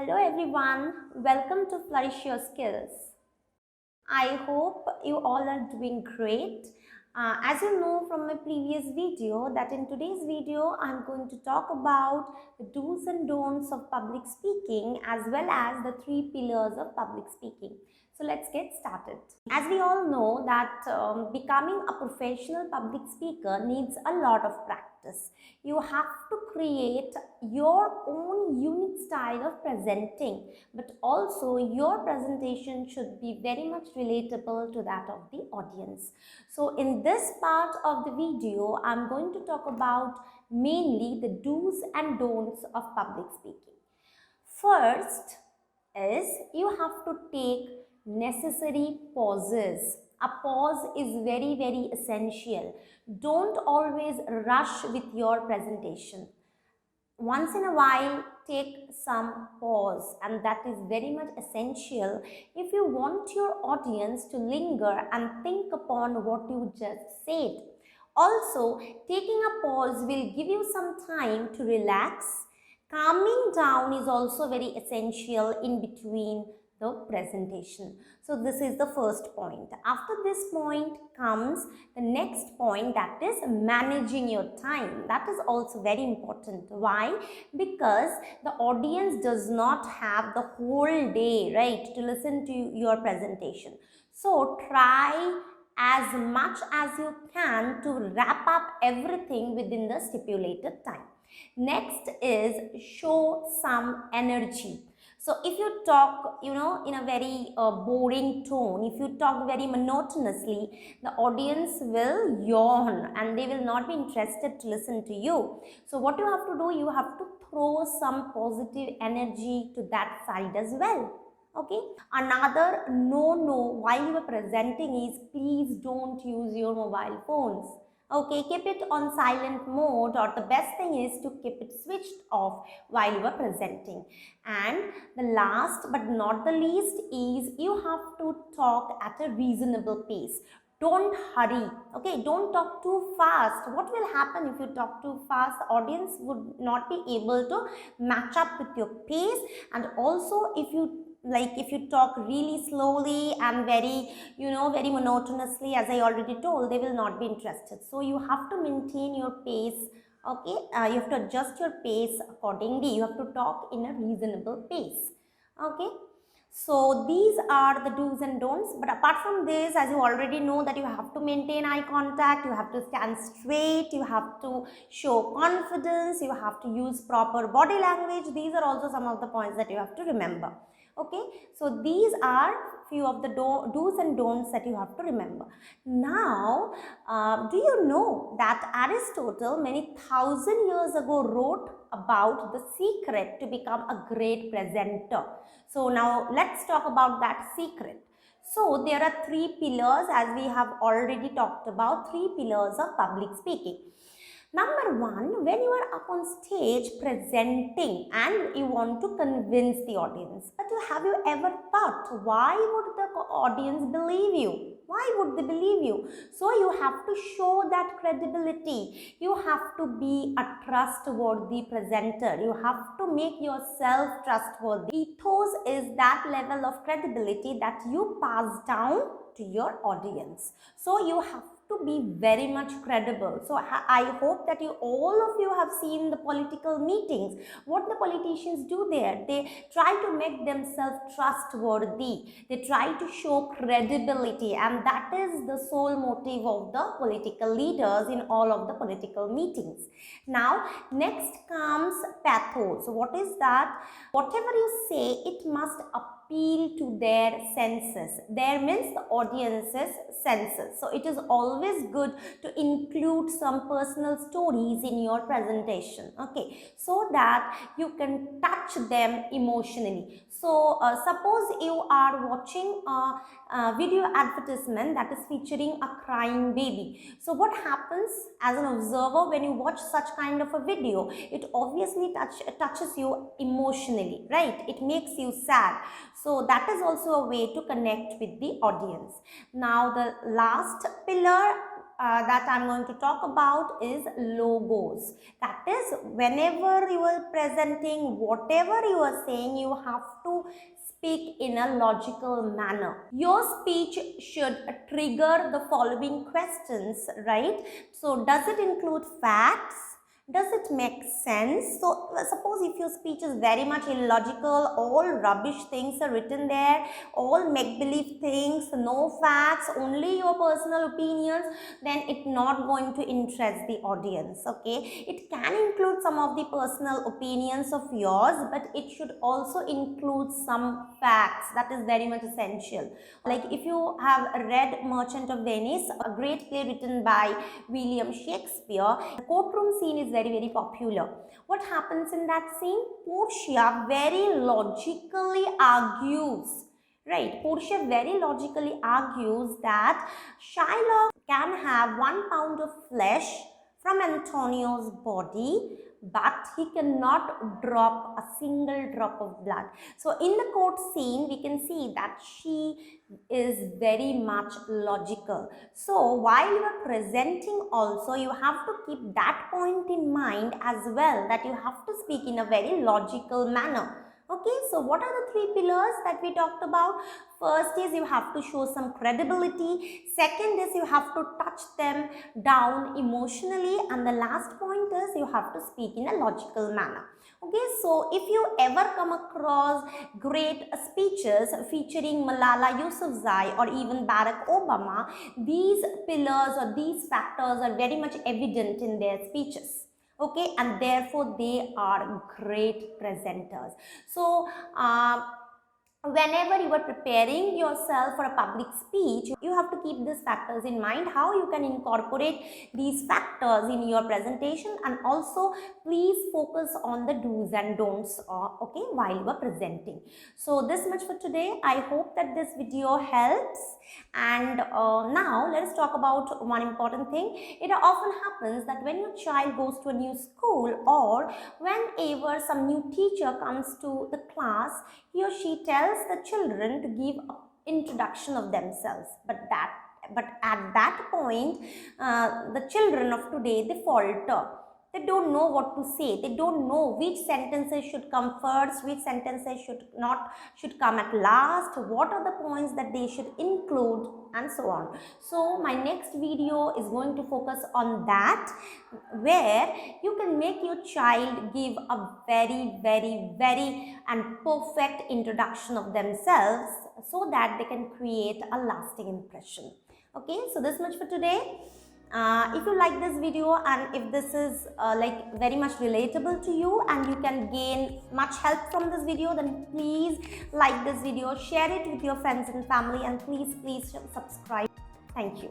Hello everyone, welcome to Flourish Your Skills. I hope you all are doing great. As you know from my previous video that in today's video I'm going to talk about the do's and don'ts of public speaking as well as the 3 pillars of public speaking. So let's get started. As we all know that becoming a professional public speaker needs a lot of practice. You have to create your own unique style of presenting, but also your presentation should be very much relatable to that of the audience. So in this part of the video, I'm going to talk about mainly the do's and don'ts of public speaking. First is you have to take necessary pauses. A pause is very essential. Don't always rush with your presentation. Once in a while, take some pause, and that is very much essential if you want your audience to linger and think upon what you just said. Also, taking a pause will give you some time to relax. Calming down is also very essential in between the presentation. So this is the first point. After this point comes the next point, that is managing your time. That is also very important. Why? Because the audience does not have the whole day, right, to listen to your presentation. So try as much as you can to wrap up everything within the stipulated time. Next is show some energy. So if you talk, in a very boring tone, if you talk very monotonously, the audience will yawn and they will not be interested to listen to you. So what you have to do, you have to throw some positive energy to that side as well. Okay. Another no while you are presenting is please don't use your mobile phones. Okay, keep it on silent mode, or the best thing is to keep it switched off while you are presenting. And the last but not the least is you have to talk at a reasonable pace. Don't hurry, okay? Don't talk too fast. What will happen if you talk too fast? The audience would not be able to match up with your pace, and also if you talk really slowly and very monotonously, as I already told, they will not be interested. So you have to maintain your pace. Okay, you have to adjust your pace accordingly. You have to talk in a reasonable pace. Okay, so these are the do's and don'ts. But apart from this, as you already know, that you have to maintain eye contact, you have to stand straight, you have to show confidence, you have to use proper body language. These are also some of the points that you have to remember. Okay, so these are few of the do's and don'ts that you have to remember. Now, do you know that Aristotle many thousand years ago wrote about the secret to become a great presenter? So now let's talk about that secret. So there are 3 pillars, as we have already talked about, 3 pillars of public speaking. Number 1, when you are up on stage presenting and you want to convince the audience, but have you ever thought, why would the audience believe you? Why would they believe you? So you have to show that credibility. You have to be a trustworthy presenter. You have to make yourself trustworthy. Ethos is that level of credibility that you pass down to your audience. So you have to be very much credible. So I hope that all of you have seen the political meetings. What the politicians do there, they try to make themselves trustworthy. They try to show credibility, and that is the sole motive of the political leaders in all of the political meetings. Now, next comes pathos. So what is that? Whatever you say, it must appeal to their senses. There means the audience's senses. So it is always good to include some personal stories in your presentation, okay, so that you can touch them emotionally. So suppose you are watching a video advertisement that is featuring a crying baby. So what happens as an observer when you watch such kind of a video? It obviously touches you emotionally, right? It makes you sad. So that is also a way to connect with the audience. Now the last pillar that I'm going to talk about is logos. That is, whenever you are presenting, whatever you are saying, you have to speak in a logical manner. Your speech should trigger the following questions, right? So, does it include facts? Does it make sense? So, suppose if your speech is very much illogical, all rubbish things are written there, all make-believe things, no facts, only your personal opinions, then it's not going to interest the audience, okay? It can include some of the personal opinions of yours, but it should also include some facts. That is very much essential. Like if you have read Merchant of Venice, a great play written by William Shakespeare, the courtroom scene is very popular. What happens in that scene? Portia very logically argues, right? Portia very logically argues that Shylock can have 1 pound of flesh from Antonio's body, but he cannot drop a single drop of blood. So in the court scene, we can see that she is very much logical. So while you are presenting also, you have to keep that point in mind as well, that you have to speak in a very logical manner. Okay, so what are the 3 pillars that we talked about? First is you have to show some credibility. Second is you have to touch them down emotionally. And the last point is you have to speak in a logical manner. Okay, so if you ever come across great speeches featuring Malala Yousafzai or even Barack Obama, these pillars or these factors are very much evident in their speeches. Okay, and therefore they are great presenters. So whenever you are preparing yourself for a public speech, you have to keep these factors in mind, how you can incorporate these factors in your presentation, and also please focus on the do's and don'ts okay, while you are presenting. So this much for today. I hope that this video helps. And now let us talk about one important thing. It often happens that when your child goes to a new school, or whenever some new teacher comes to the class, he or she tells the children to give an introduction of themselves. But at that point, the children of today, they falter. They don't know what to say. They don't know which sentences should come first, which sentences should come at last, what are the points that they should include, and so on. So my next video is going to focus on that, where you can make your child give a very and perfect introduction of themselves, so that they can create a lasting impression. Okay, so this much for today. If you like this video, and if this is like very much relatable to you and you can gain much help from this video, then please like this video, share it with your friends and family, and please subscribe. Thank you.